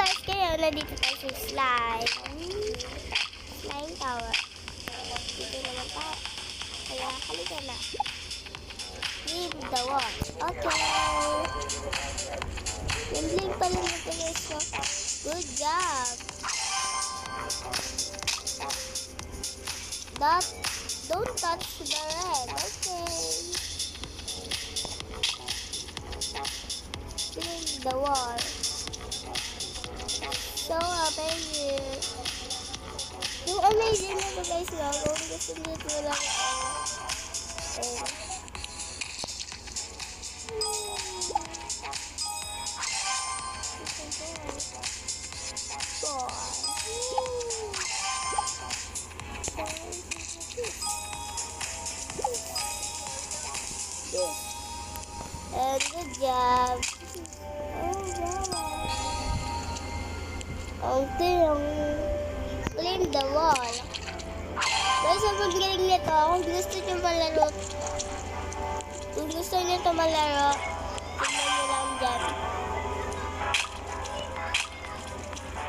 guys, kaya nandito tayo sa slime. Slime tower. Dito naman tayo. Kaya halika na. Leave the wall. Okay. Nandling pala nito guys. So, good job. Don't touch the red. Okay. Leave the wall. So amazing. Yung amazing na ito guys lang. Kung gusto nyo ito lang and good job. Yung clean the wall. Guys, ang galing nito. Kung gusto nyo malaro, tignan nyo lang dyan.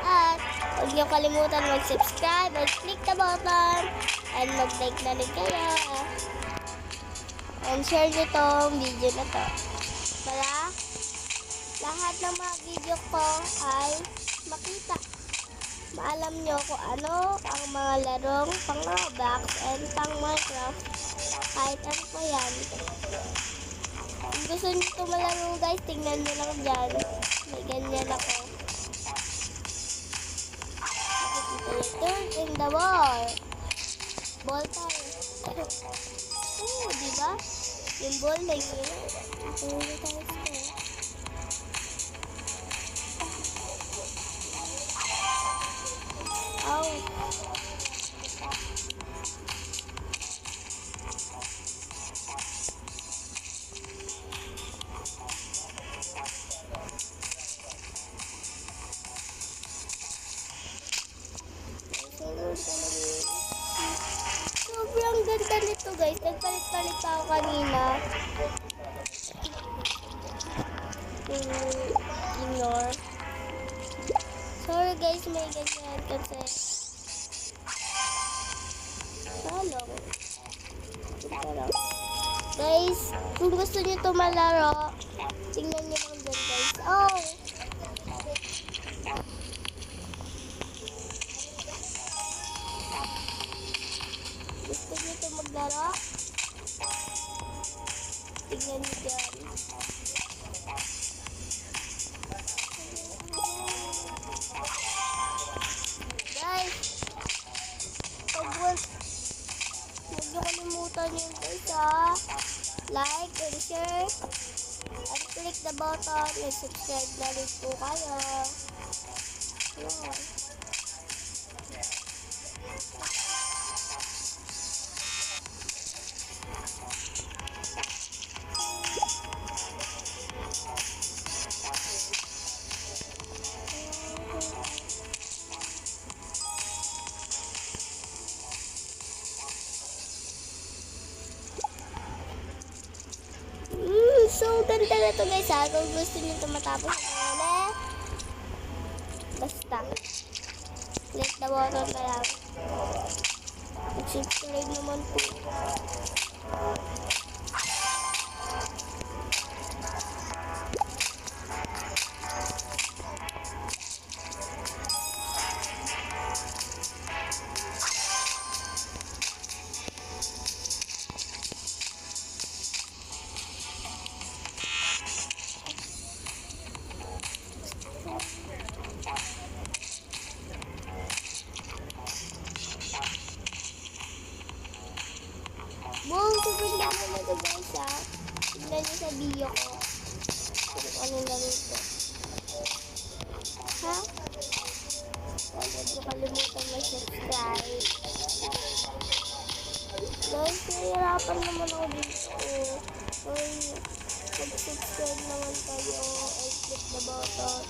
At huwag nyo kalimutan mag-subscribe and click the button and mag-like na rin kayo. And share nyo tong video na to para lahat ng mga video ko ay makita. Maalam nyo kung ano ang mga larong pang Roblox and pang Minecraft. Kahit ano pa yan. Kung gusto nyo ito malaro guys, tingnan nyo lang dyan. May ganyan ako. Turn in the wall. Ball tayo. Diba? Yung ball na yun. Turn tayo sa sobrang ganda nito guys. Nagpalit-palit ako kanina. Ignore. Sorry guys, may ganyan kasi salong. Guys, kung gusto nyo ito malaro, tingnan nyo lang dyan guys. Gusto nyo ito maglaro? Tingnan nyo dyan. Guys, huwag nyo kalimutan yun guys like and share and click the button and subscribe na rin po kayo. So, ganda na ito guys kung gusto nyo ito matapos na basta click the button na lang. Subscribe naman po. Wow, super ganda na ito guys tignan nyo sa video ko kung ano na rito. Huwag nyo kalimutan mag-subscribe. Guys, nahihirapan naman ako dito. Mag-subscribe naman kayo and click the button.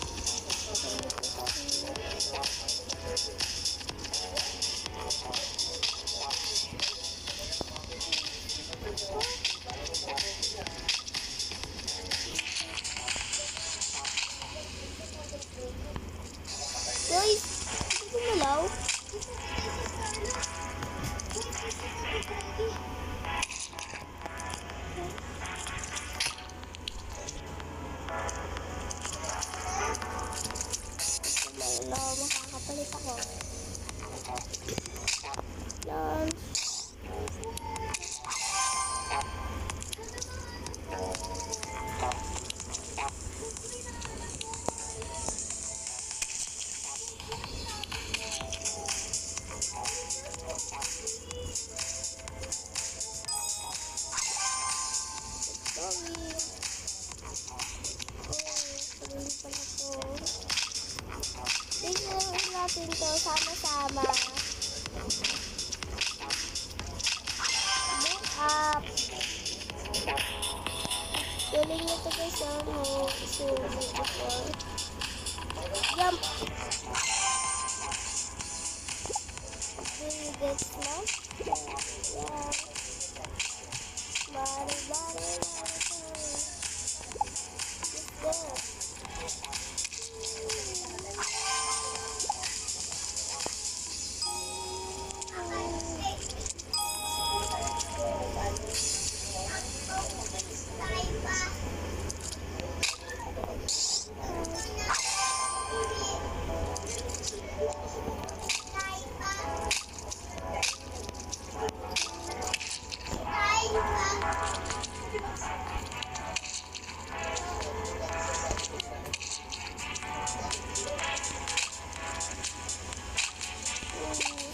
papalit ako. Yan. Tingnan natin to sama-sama. Look up. Galing nyo to guys. So beautiful. Jump. Do you get snow? Yeah. Bari. Just there.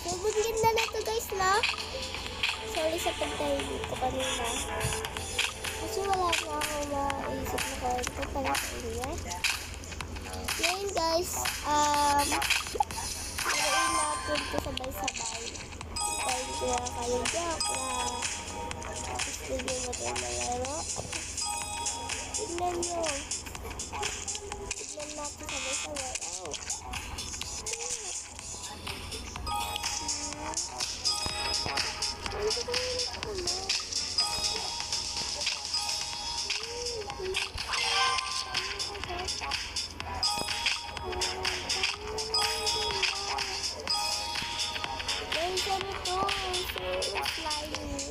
Sobrang ganda na to guys na. Sorry sa pagtahimik ko kanina. Kasi wala na ako maisip na kwento para sa inyo. Ngayon guys, laruin natin ito sabay-sabay. Dahil kaya kayo dyan na gusto nyo ba ito malaro. Tignan nyo. Tignan natin sabay-sabay. Oh. Slimy.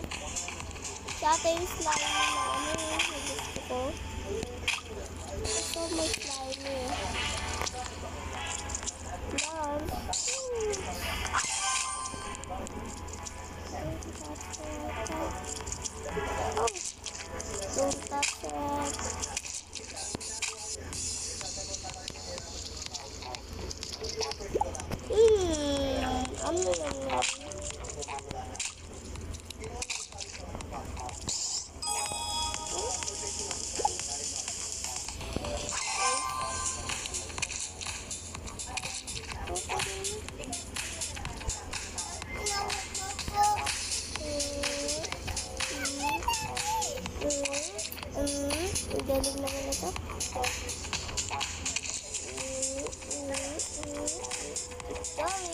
Sa atin yung slimy na gusto ko. Gusto may slimy. Yan. Don't touch it. Ano lang yan? Galing naman ito. It's going.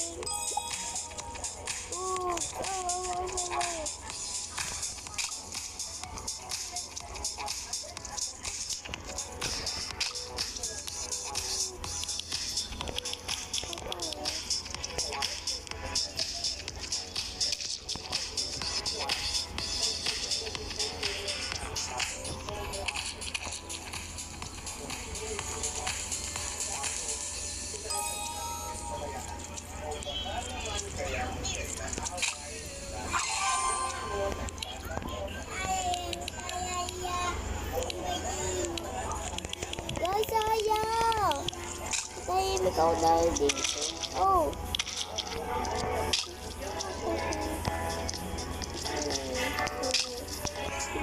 Ikaw dahil dito. Oh.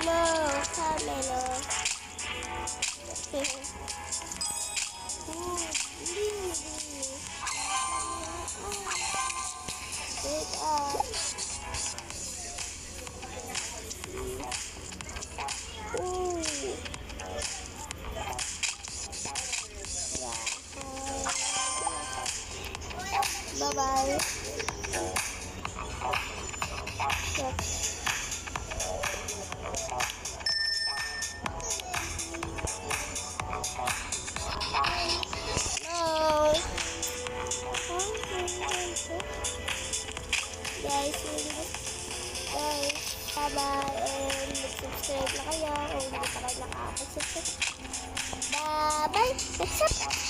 No, camera. Wait up. Bye-bye. No. Guys, bye-bye and mag-subscribe na kayo kung hindi pa kayo nakaka-subscribe. Bye-bye. What's up?